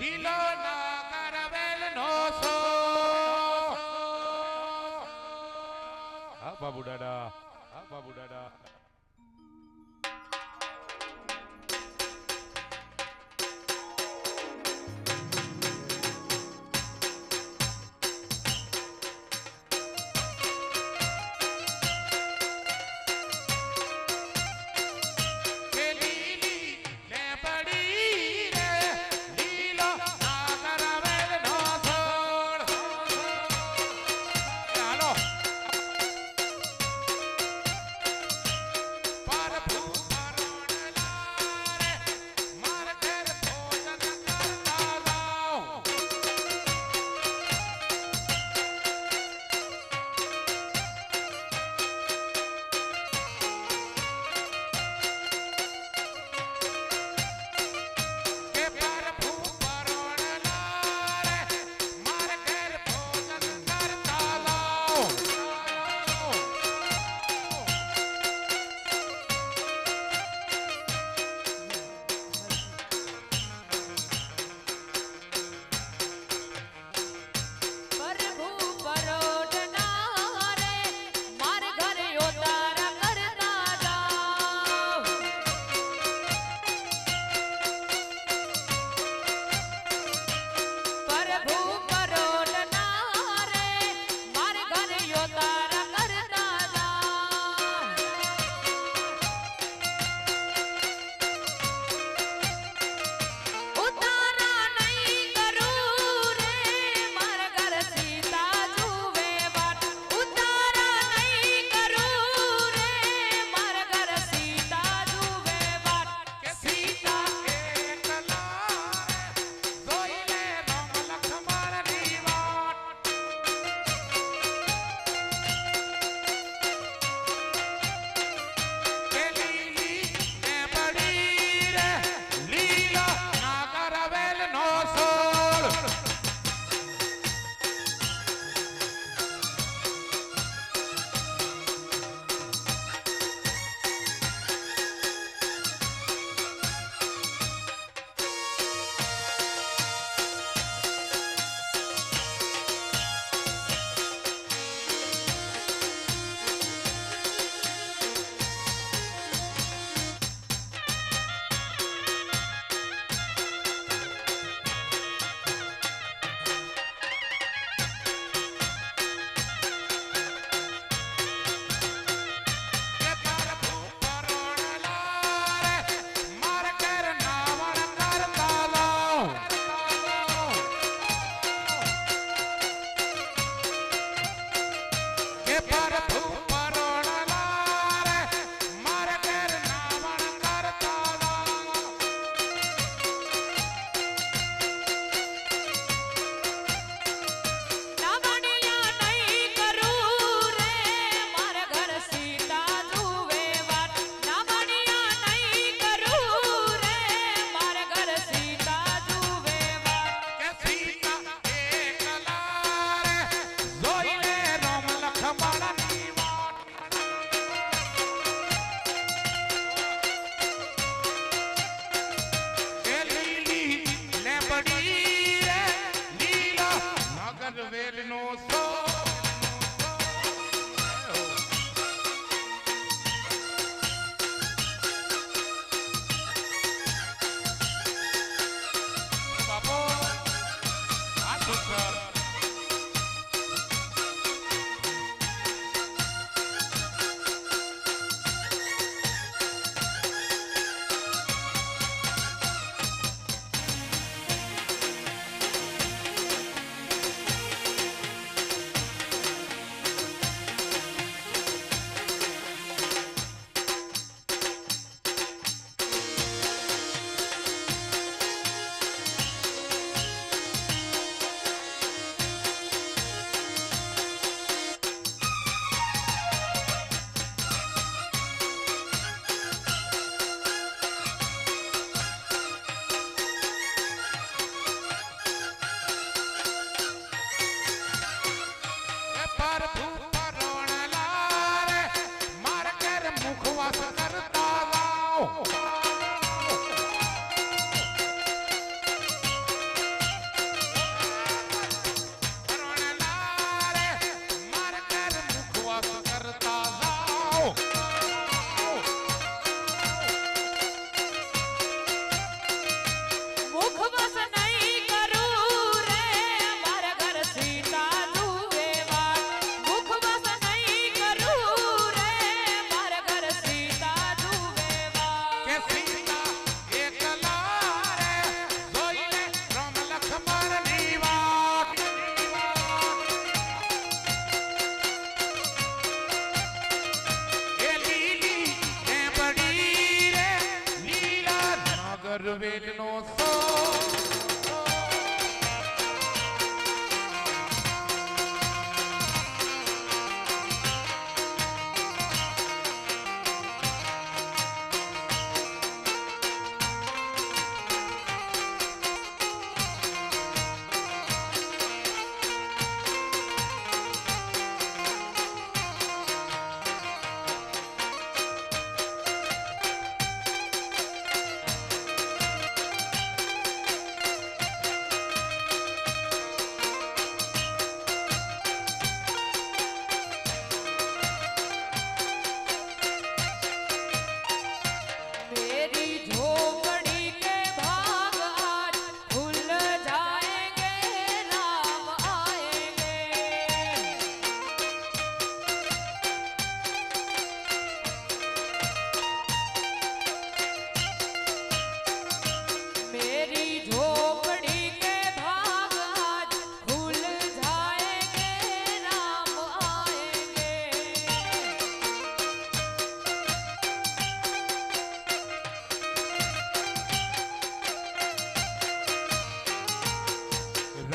લીલો નાગરવેલ નો સો હા બાબુ દાદા હા બાબુ દાદા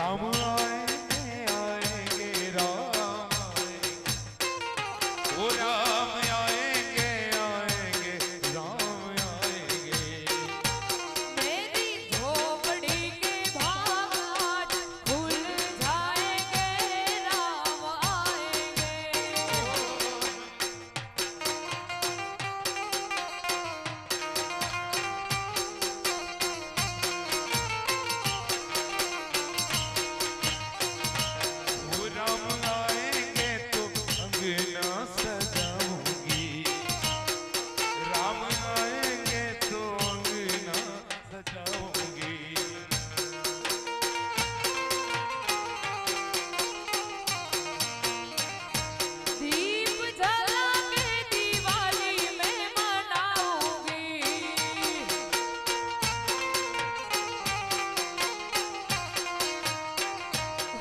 राम आएंगे राम आएंगे, ओ राम आएंगे आएंगे राम आएंगे। मेरी झोपड़ी के भाग आज खुल जाएंगे, राम आएंगे। ओ राम आएंगे तो अंगना सजाऊंगी, राम आएंगे तो अंगना सजाऊंगी। दीप जला के दिवाली में मनाऊंगी,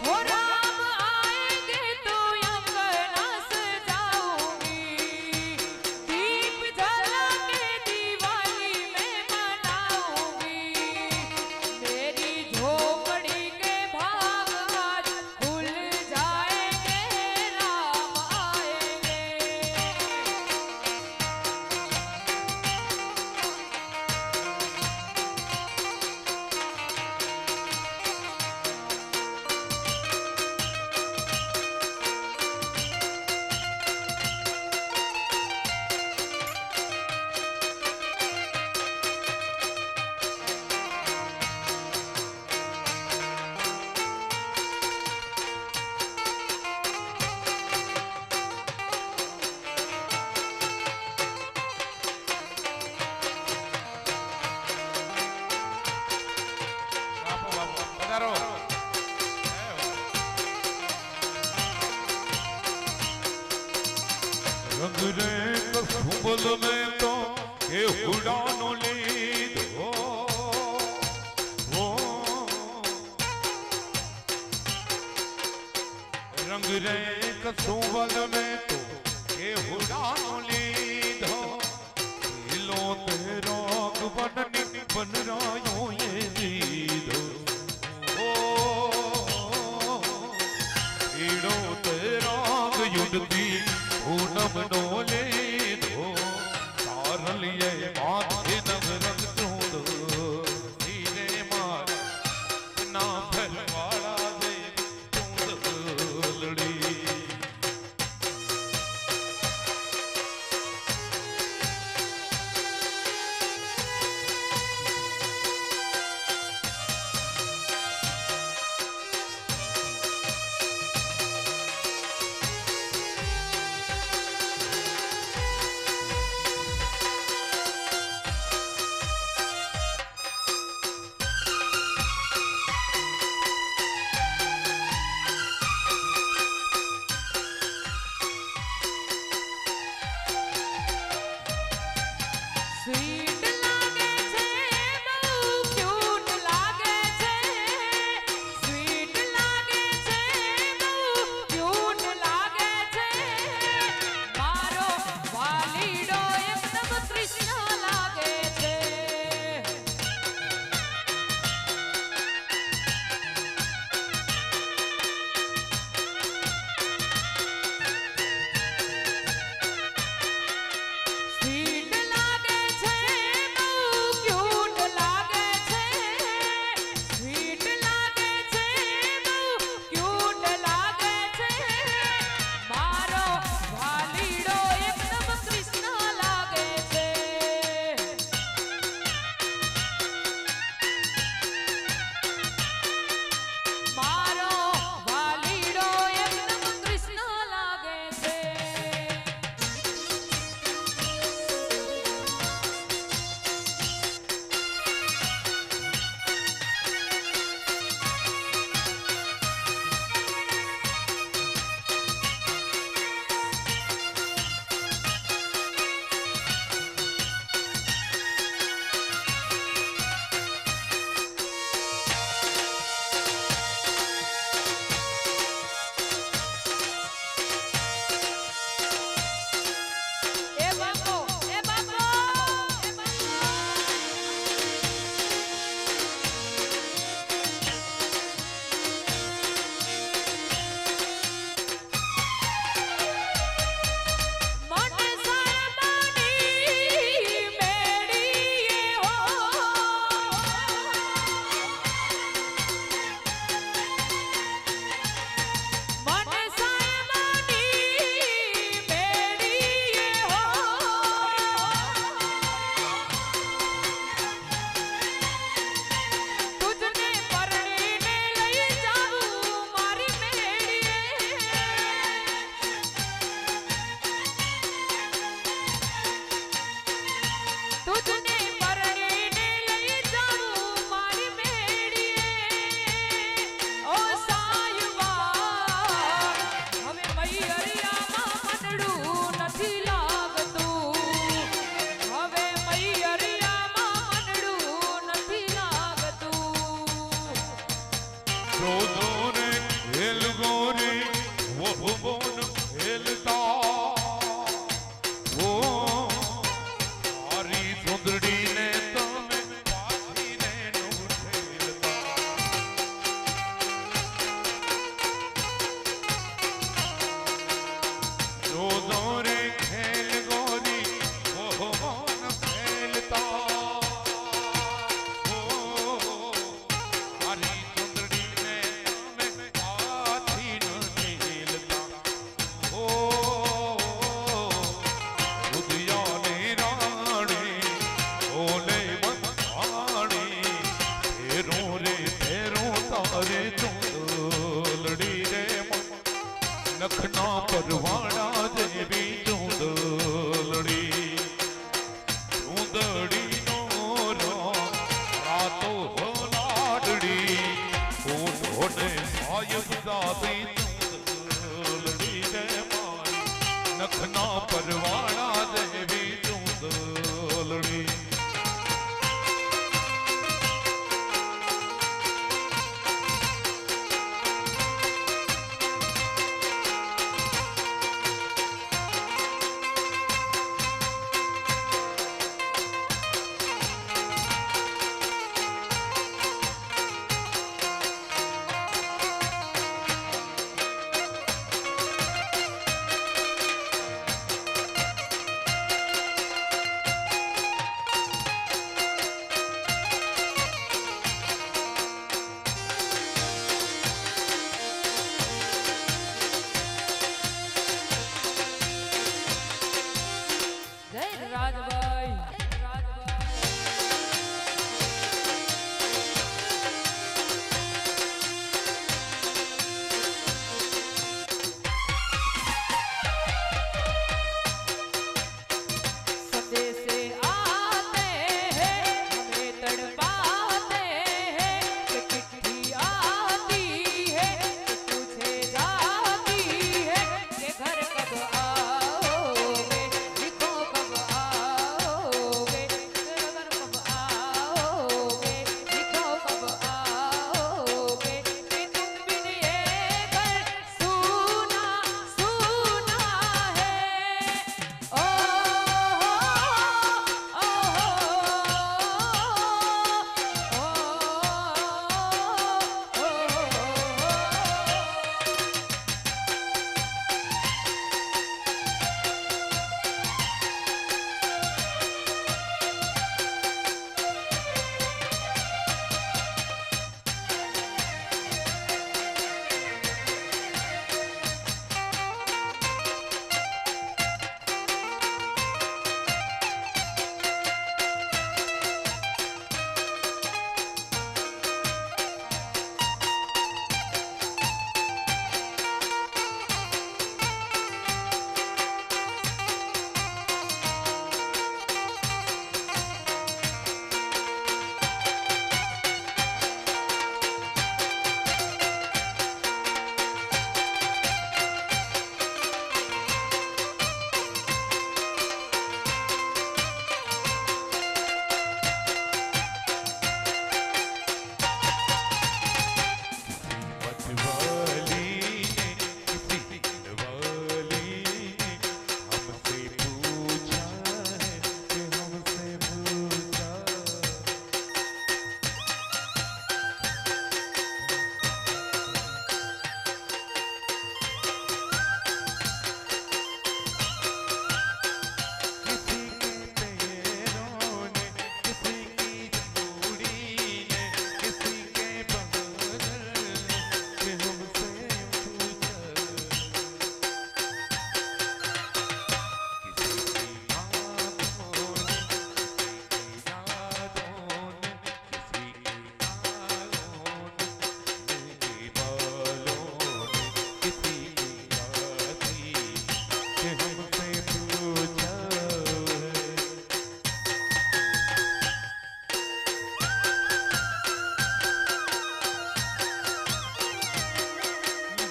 हो राम आएंगे तो अंगना सजाऊंगी। दीप जला के दिवाली में मनाऊंगी, मेरी झोपड़ी के भाग आज खुल जाएंगे, राम आएंगे। બાપુ બાપુ પધારો। રંગ રે કસુંબલ મેં તો એ હુડાનો લીધો, ઓ રંગ રે કસુંબલ મેં તો એ હુડાનો લીધો, લો તેરો બનની બનરાયો એ દીધો, ઓ ઈડો તેરાગ યુદ્ધથી પૂનમ નો લીધો, તારલીએ માથે નવરંગ ચૂંદ ધીરે માર ના ફરવાળા દે ચૂંદડી। जोरे खेल गोरी वो भुवन खेलता वो मारी सुंदरी ने तमे पासी ने नु खेलता जोरे खेल गोरी वो भुवन खेलता नखना परवाना देवी चूंदड़ी चूंदड़ी नो रातो हो लाडड़ी ओढ़े सायब दादी चूंदड़ी रे मारी नखना परवाना देवी चूंदड़ी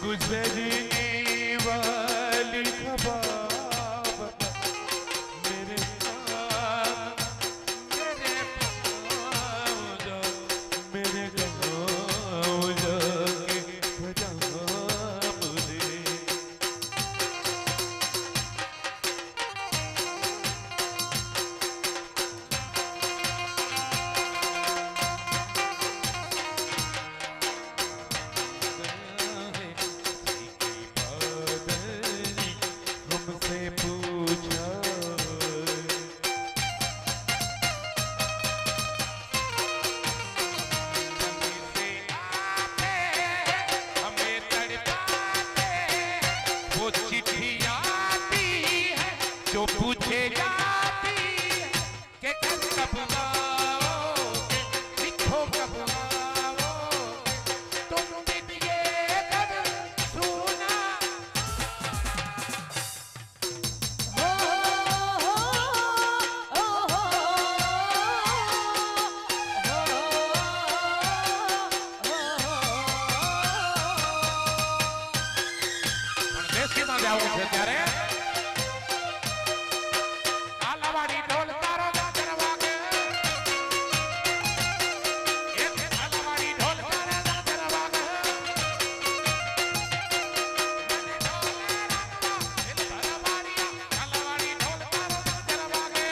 गुजरने वाली खबाब मेरे पाँव जा मेरे गाँव जा पूछे जाती कि कब आओगे, लिखो कब आओगे, तुमने ये कब सुना। દેશીમાં જાવું છે ત્યારે આલાવાડી ઢોલ તારો ગાજર વાગે, એક આલાવાડી ઢોલ તારો ગાજર વાગે, મને ઢોલે રાખવા દિલ ભરવાડિયા, આલાવાડી ઢોલ તારો ગાજર વાગે,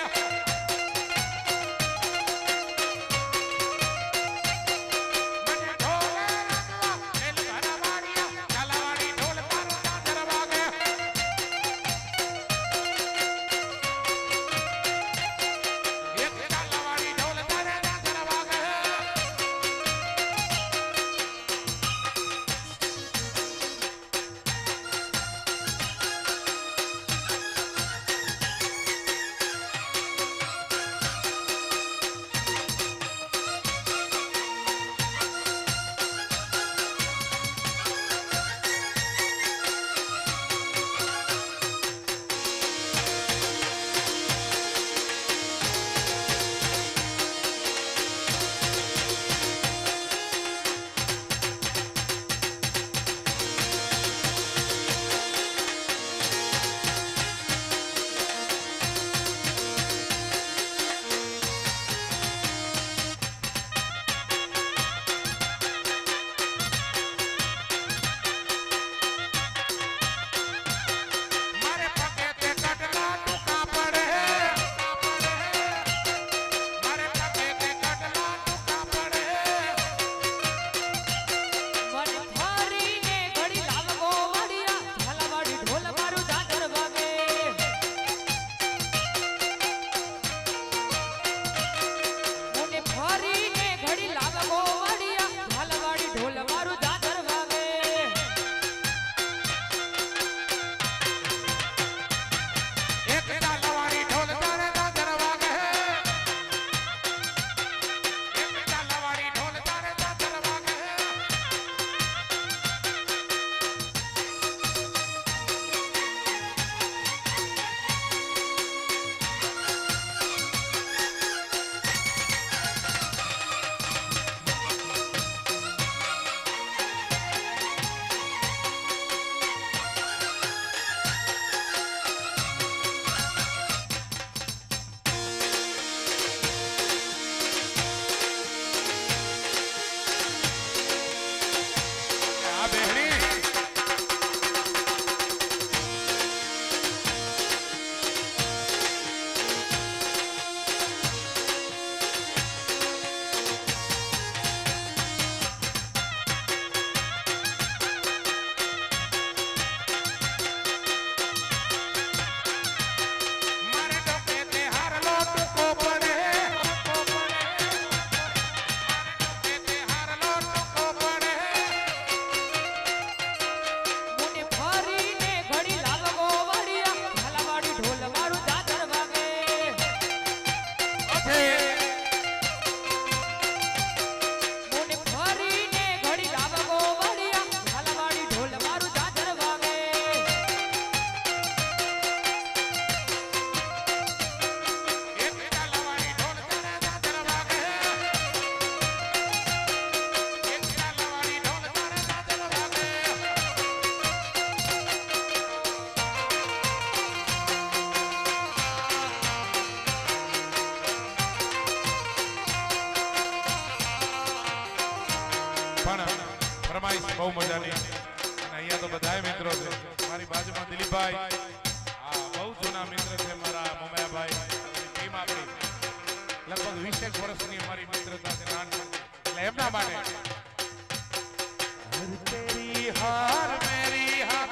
મને ઢોલે રાખવા દિલ ભરવાડિયા, આલાવાડી ઢોલ તારો ગાજર વાગે, એક આલાવાડી ઢોલ તારો ગાજર વાગે. મારે પગે તે કટલા ટૂંકા પડે, મારે પગે તે કટલા ટૂંકા પડે, મને ફરીને ઘડી લાવવો વડિયા, ઝાલાવાડી ઢોલ મારું ઝાંઝર વાગે. મને ફરીને ઘડી લાવવો વડિયા, ઝાલાવાડી ઢોલ મારું ઝાંઝર વાગે. એક ઝાલાવાડી ઢોલ તારે ગાજર વાગે, એક ઝાલાવાડી ઢોલ તારે ગાજર વાગે. આ બેહણી મારે ડોકે તે હારલો ટૂંકો પડે, મારે ડોકે તે હારલો ટૂંકો પડે, મને ફરીને ઘડી લાવવો વડિયા, ઝાલાવાડી ઢોલ મારું ઝાંઝર વાગે. મને ફરીને ઘડી લાવવો વડિયા, ઝાલાવાડી ઢોલ મારું ઝાંઝર વાગે. એક ઝાલાવાડી ઢોલ તારે ગાજર વાગે, એક ઝાલાવાડી ઢોલ તારે ગાજર વાગે. પણ ફરમાઈશ બહુ મજાની અને અહીંયા તો બધાય મિત્રો છે. મારી બાજુમાં દિલીપભાઈ, આ બહુ જૂના મિત્ર છે મારા મોમાયાભાઈ. ટીમ આપણી લગભગ 20 વર્ષની અમારી મિત્રતા છે નાનપણની, એટલે એમના માટે તેરી હાર મેરી હાર,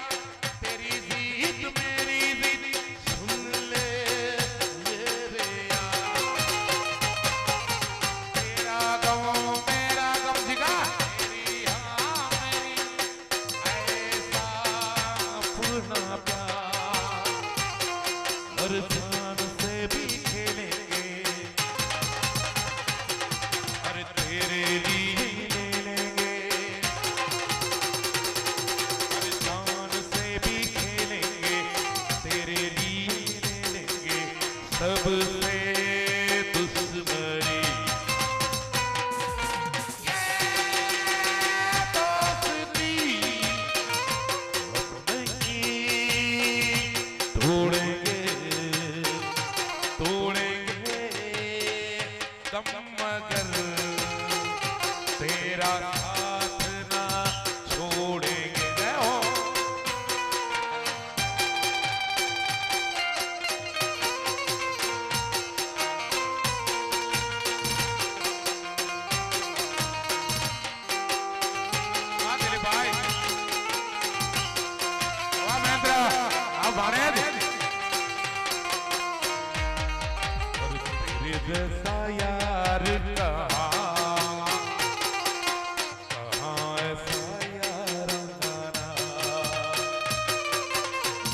તેરી જીત મેરી જીત, સુન લે મેરે યાર, તેરા ગમ મેરા ગમ જીગા, तेरी हाँ मेरी ऐसा अपना प्यार, हर जान से दुश्मनी ये दोस्ती नहीं तोड़ेंगे तोड़ेंगे दम मगर तेरा साथ ना छोड़ेंगे जय हो जैसा यार कहाँ ऐसा यार आना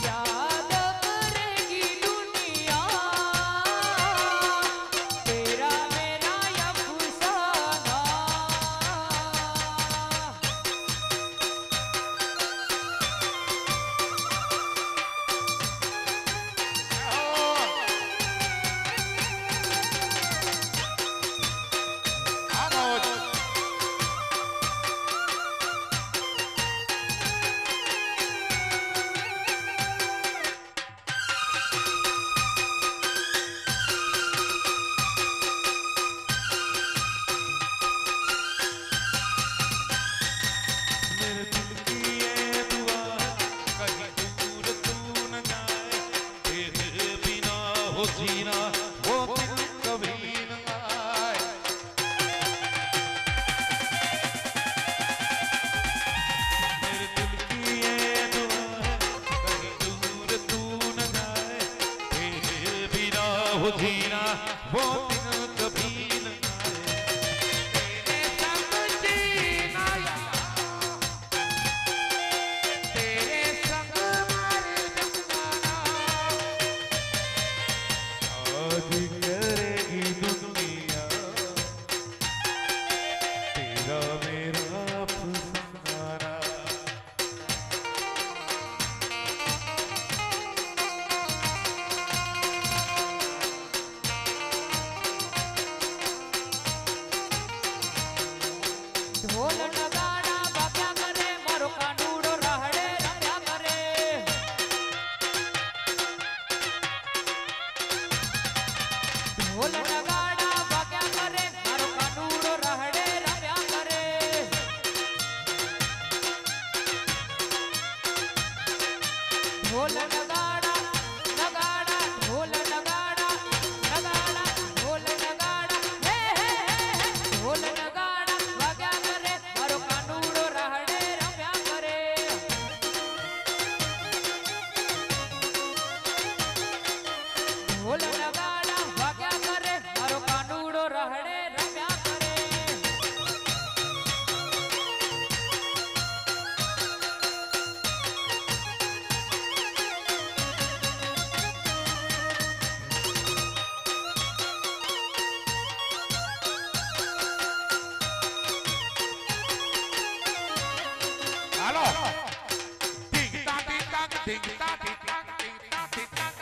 याद करेगी दुनिया तेरा मेरा अफसाना मेरे दिल की ये दुआ कहीं दूर तू न जाए तेरे बिना हो जीना वो दिन कभी न आए मेरे दिल की ये दुआ कहीं दूर तू न जाए तेरे बिना हो जीना वो दिन कभी न आए तेरे संग जीना यार तेरे संग मर जाना आज करेगी दुनिया तेरा मेरा अफसाना ઢોલ નગાડા વાગ્યા કરે મારો કાનુડો રાહડે રમ્યા કરે ઢોલ નગાડા વાગ્યા કરે મારો કાનુડો રાહડે રમ્યા કરે ઢોલ નગાડા નગાડા ઢોલ નગાડા નગાડા ઢોલ નગાડા હે હે હે ઢોલ નગાડા વાગ્યા કરે મારો કાનુડો રાહડે રમ્યા કરે ઢોલ નગાડા વાગ્યા કરે મારો કાનુડો રાહડે રમ્યા કરે હાલો ટીક ટાક ટીક ટાક ટીક ટાક ટીક ટાક ટીક ટાક ટીક ટાક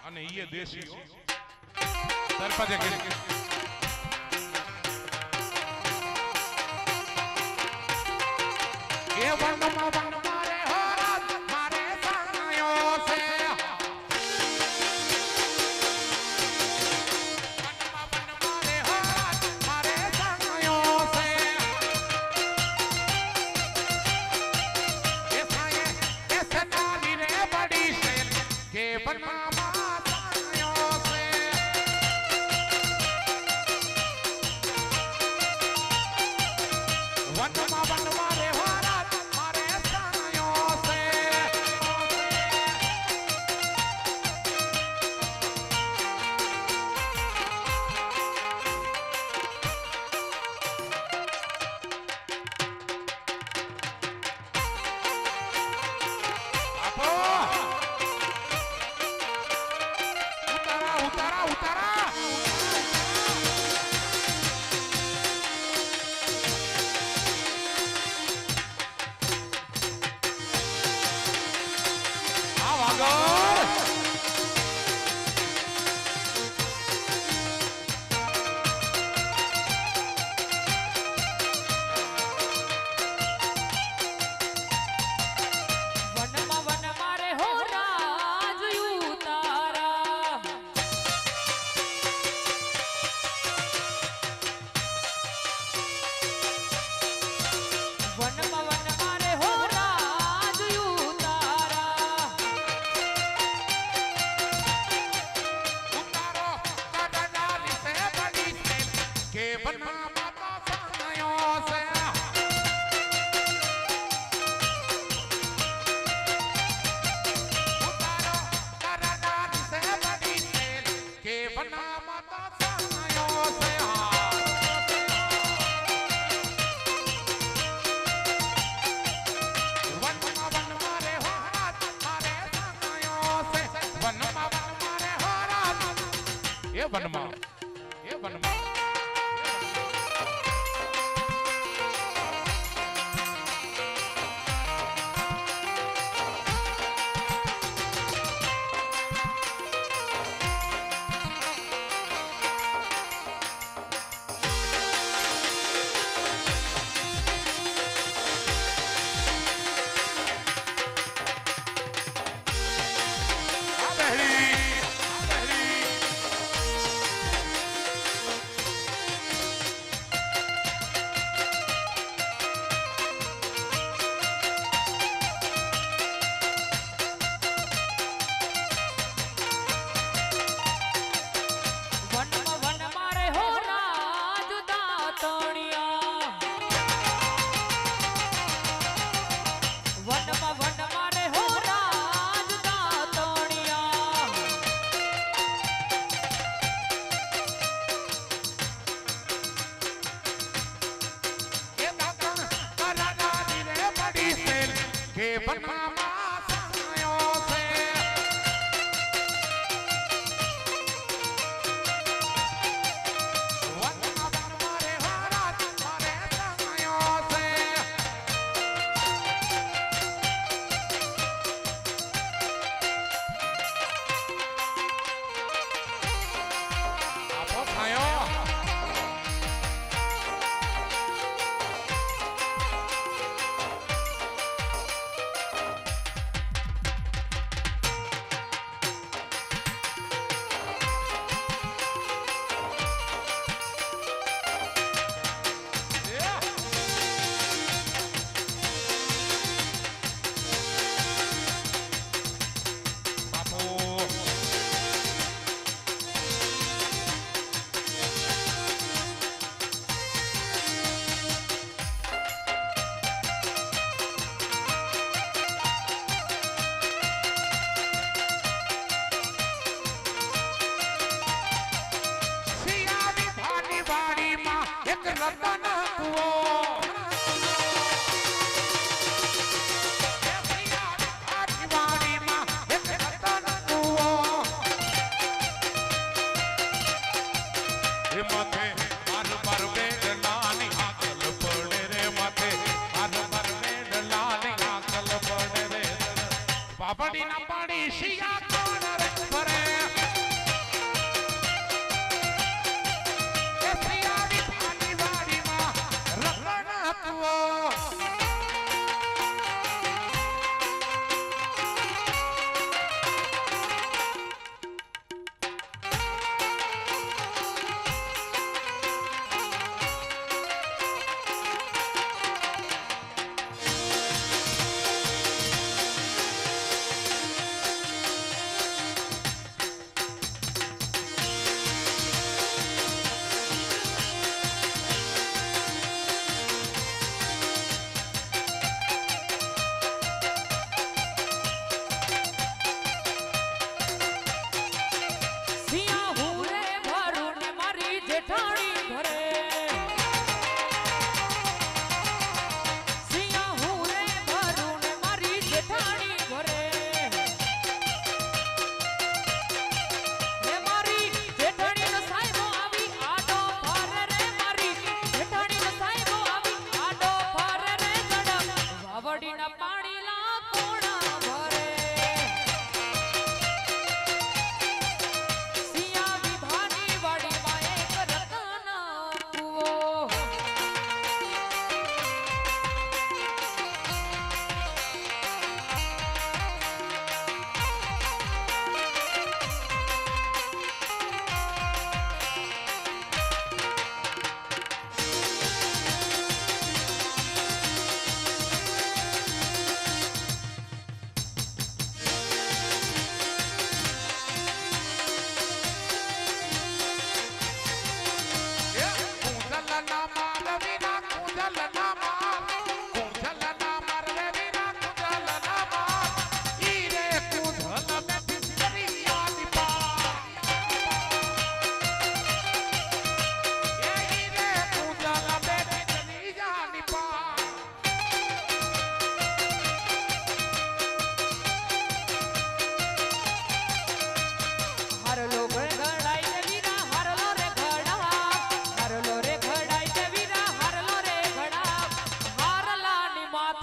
અને ઈ દેશી સરપંચે કે ये वन मारे हो मारे सायों से वन मारे हो मारे सायों से ये साये ऐसे नाली रे बड़ी शेर के बना सायों से वन मारे हो मारे सायों વનમાં એ વનમાં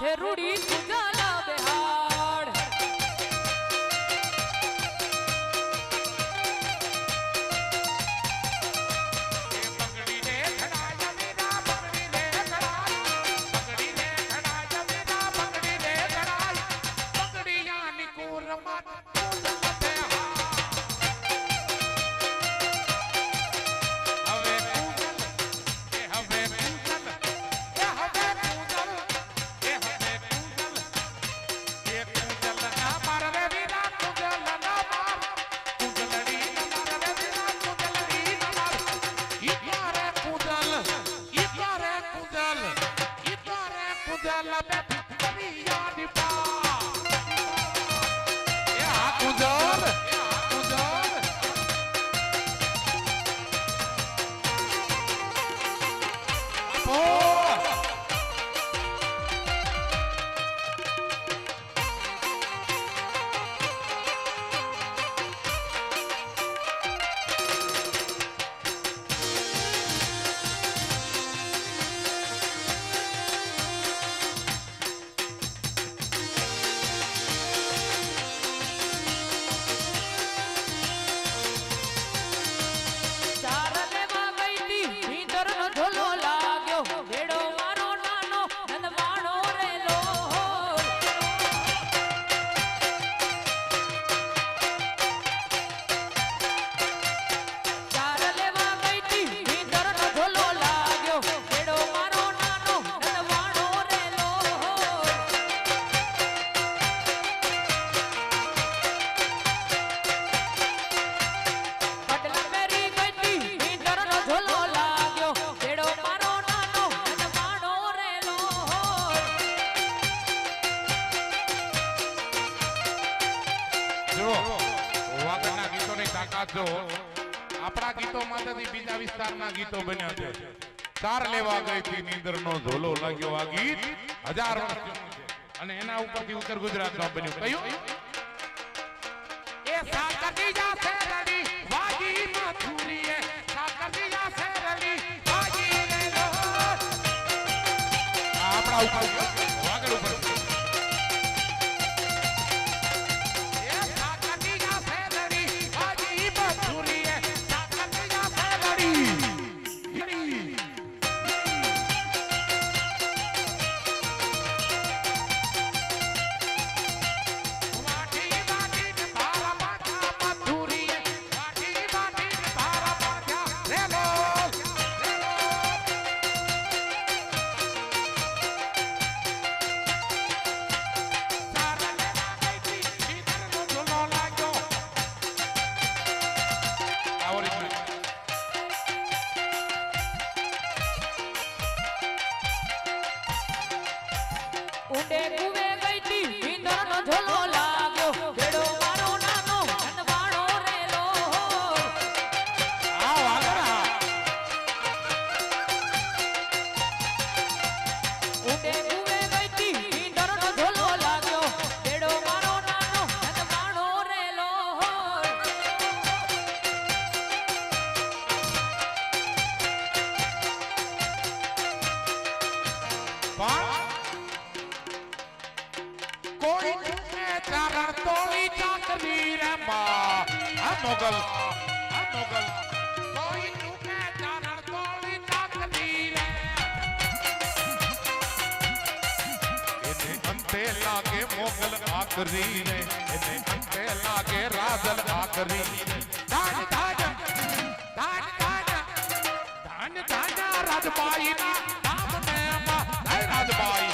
માથે રૂડી પૂજાલા બેહાડ જો આપણા ગીતોમાંથી બીજા વિસ્તારના ગીતો બન્યા છે. ચાર લેવા ગઈ થી નીંદરનો ઝોલો લાગ્યો. આ ગીત 1000 વર્ષ જૂનું છે અને એના ઉપરથી ઉત્તર ગુજરાતમાં બન્યું. કયું? એ સાકરિયા શેરડી વાગી મથુરીએ સાકરિયા શેરડી વાગી રે લો. આપણા ઉપર વાગડ ઉપર ઊંડે કુવે ગઈતી નીંદરનો ઝોલો લાગ્યો બેડો મારો નાનો ધનવાળો રેલો. આ વાગરા ઊંડે કુવે ગઈતી નીંદરનો ઝોલો લાગ્યો બેડો મારો નાનો ધનવાળો રેલો. કોઈ ચારણ તોડી ચાકરી રે માં. આ મોગલ કોઈ ચૂકે ચારણ તોડી ચાકરી રે. એને અંતે લાગે મોગલ આકરી રે. એને અંતે લાગે રાજલ આકરી રે. ધાન રાજબાઈ ના નામ ને માં રાજબાઈ.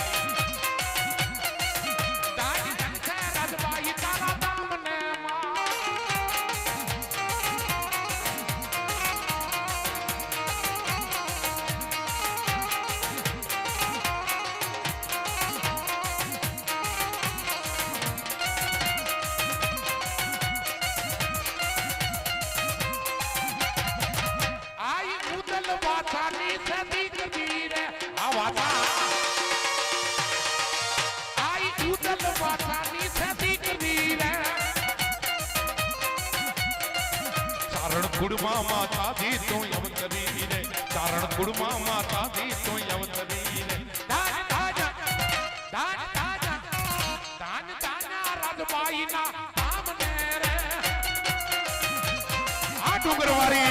ચારણ કુળમાં માતા દી તો અવતરી રે. ચારણ કુળમાં માતા દી તો અવતરી રે. બાઈના આમને રે આ ડુંગરવારી